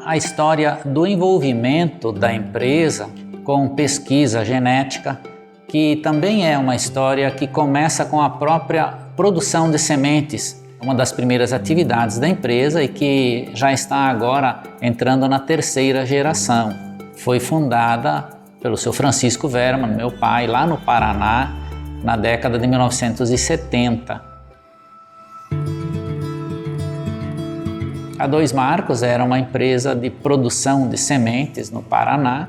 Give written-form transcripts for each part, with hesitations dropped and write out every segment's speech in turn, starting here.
a história do envolvimento da empresa com pesquisa genética, que também é uma história que começa com a própria produção de sementes, uma das primeiras atividades da empresa e que já está agora entrando na terceira geração. Foi fundada pelo seu Francisco Wermann, meu pai, lá no Paraná, na década de 1970. A Dois Marcos era uma empresa de produção de sementes no Paraná,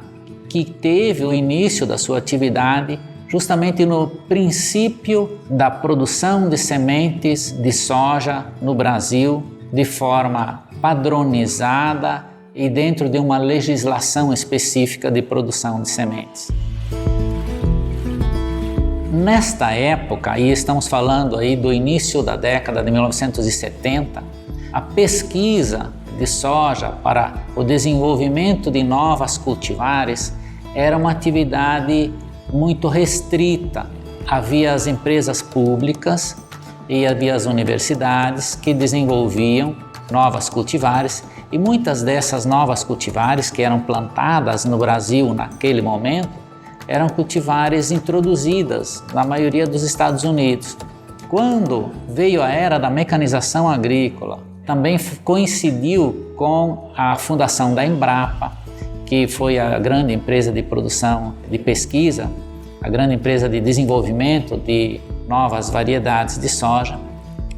que teve o início da sua atividade justamente no princípio da produção de sementes de soja no Brasil, de forma padronizada e dentro de uma legislação específica de produção de sementes. Nesta época, e estamos falando aí do início da década de 1970, a pesquisa de soja para o desenvolvimento de novas cultivares era uma atividade muito restrita. Havia as empresas públicas e havia as universidades que desenvolviam novas cultivares e muitas dessas novas cultivares que eram plantadas no Brasil naquele momento eram cultivares introduzidas na maioria dos Estados Unidos. Quando veio a era da mecanização agrícola, também coincidiu com a fundação da Embrapa, que foi a grande empresa de produção de pesquisa, a grande empresa de desenvolvimento de novas variedades de soja.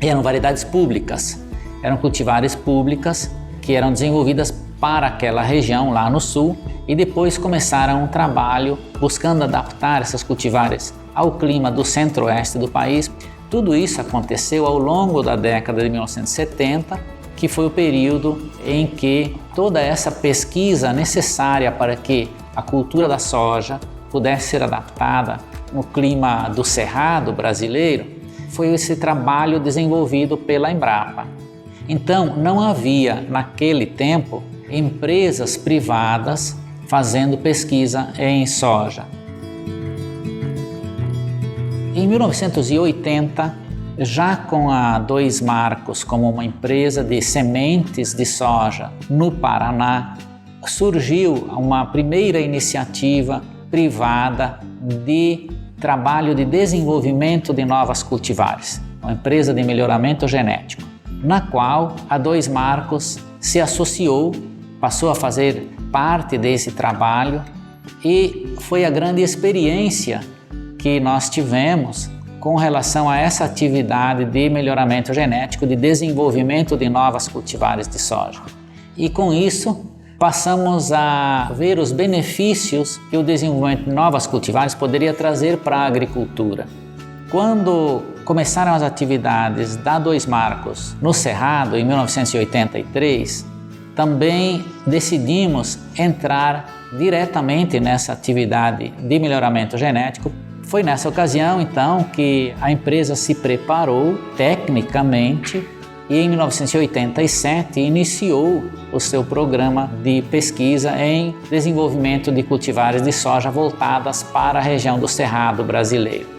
E eram variedades públicas, eram cultivares públicas que eram desenvolvidas para aquela região lá no sul e depois começaram um trabalho buscando adaptar essas cultivares ao clima do centro-oeste do país. Tudo isso aconteceu ao longo da década de 1970, que foi o período em que toda essa pesquisa necessária para que a cultura da soja pudesse ser adaptada no clima do cerrado brasileiro, foi esse trabalho desenvolvido pela Embrapa. Então, não havia naquele tempo empresas privadas fazendo pesquisa em soja. Em 1980, já com a Dois Marcos como uma empresa de sementes de soja no Paraná, surgiu uma primeira iniciativa privada de trabalho de desenvolvimento de novas cultivares, uma empresa de melhoramento genético, na qual a Dois Marcos se associou, passou a fazer parte desse trabalho e foi a grande experiência que nós tivemos com relação a essa atividade de melhoramento genético, de desenvolvimento de novas cultivares de soja. E com isso, passamos a ver os benefícios que o desenvolvimento de novas cultivares poderia trazer para a agricultura. Quando começaram as atividades da Dois Marcos no Cerrado, em 1983, também decidimos entrar diretamente nessa atividade de melhoramento genético. Foi nessa ocasião, então, que a empresa se preparou tecnicamente e em 1987 iniciou o seu programa de pesquisa em desenvolvimento de cultivares de soja voltadas para a região do Cerrado brasileiro.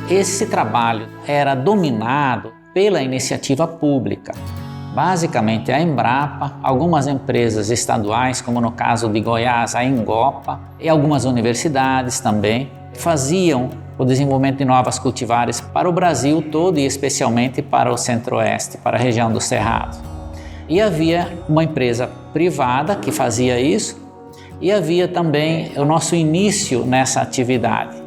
Esse trabalho era dominado pela iniciativa pública. Basicamente a Embrapa, algumas empresas estaduais, como no caso de Goiás, a Engopa, e algumas universidades também, faziam o desenvolvimento de novas cultivares para o Brasil todo e especialmente para o centro-oeste, para a região do Cerrado. E havia uma empresa privada que fazia isso e havia também o nosso início nessa atividade.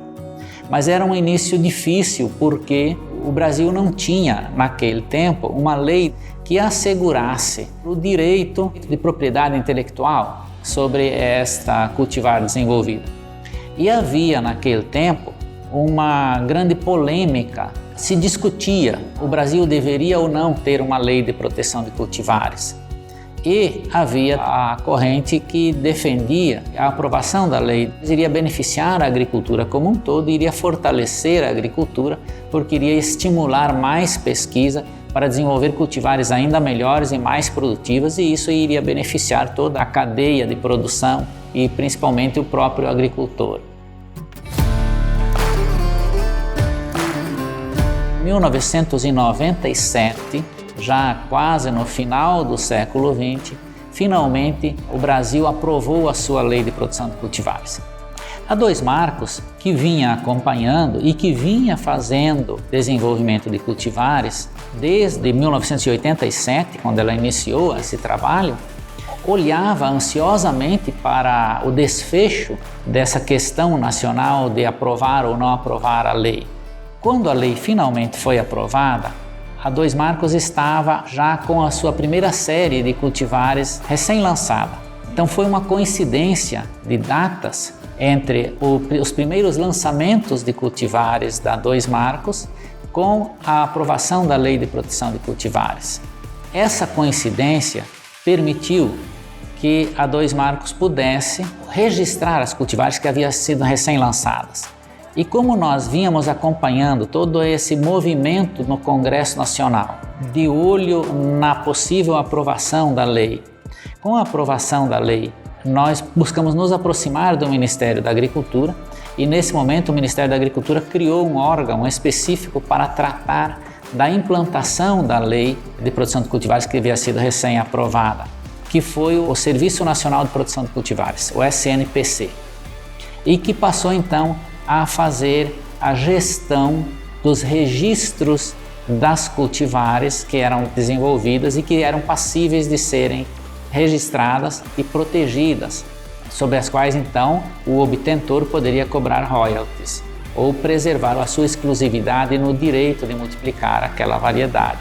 Mas era um início difícil porque o Brasil não tinha, naquele tempo, uma lei que assegurasse o direito de propriedade intelectual sobre esta cultivar desenvolvida. E havia, naquele tempo, uma grande polêmica. Se discutia, o Brasil deveria ou não ter uma lei de proteção de cultivares. E havia a corrente que defendia a aprovação da lei iria beneficiar a agricultura como um todo, iria fortalecer a agricultura, porque iria estimular mais pesquisa para desenvolver cultivares ainda melhores e mais produtivas, e isso iria beneficiar toda a cadeia de produção e principalmente o próprio agricultor. Em 1997, já quase no final do século XX, finalmente o Brasil aprovou a sua lei de produção de cultivares. A Dois Marcos, que vinha acompanhando e que vinha fazendo desenvolvimento de cultivares desde 1987, quando ela iniciou esse trabalho, olhava ansiosamente para o desfecho dessa questão nacional de aprovar ou não aprovar a lei. Quando a lei finalmente foi aprovada, a Dois Marcos estava já com a sua primeira série de cultivares recém-lançada. Então foi uma coincidência de datas entre os primeiros lançamentos de cultivares da Dois Marcos com a aprovação da Lei de Proteção de Cultivares. Essa coincidência permitiu que a Dois Marcos pudesse registrar as cultivares que haviam sido recém-lançadas. E como nós vínhamos acompanhando todo esse movimento no Congresso Nacional, de olho na possível aprovação da lei, com a aprovação da lei, nós buscamos nos aproximar do Ministério da Agricultura e nesse momento o Ministério da Agricultura criou um órgão específico para tratar da implantação da Lei de Produção de Cultivares que havia sido recém-aprovada, que foi o Serviço Nacional de Produção de Cultivares, o SNPC, e que passou então a fazer a gestão dos registros das cultivares que eram desenvolvidas e que eram passíveis de serem registradas e protegidas, sobre as quais então o obtentor poderia cobrar royalties ou preservar a sua exclusividade no direito de multiplicar aquela variedade.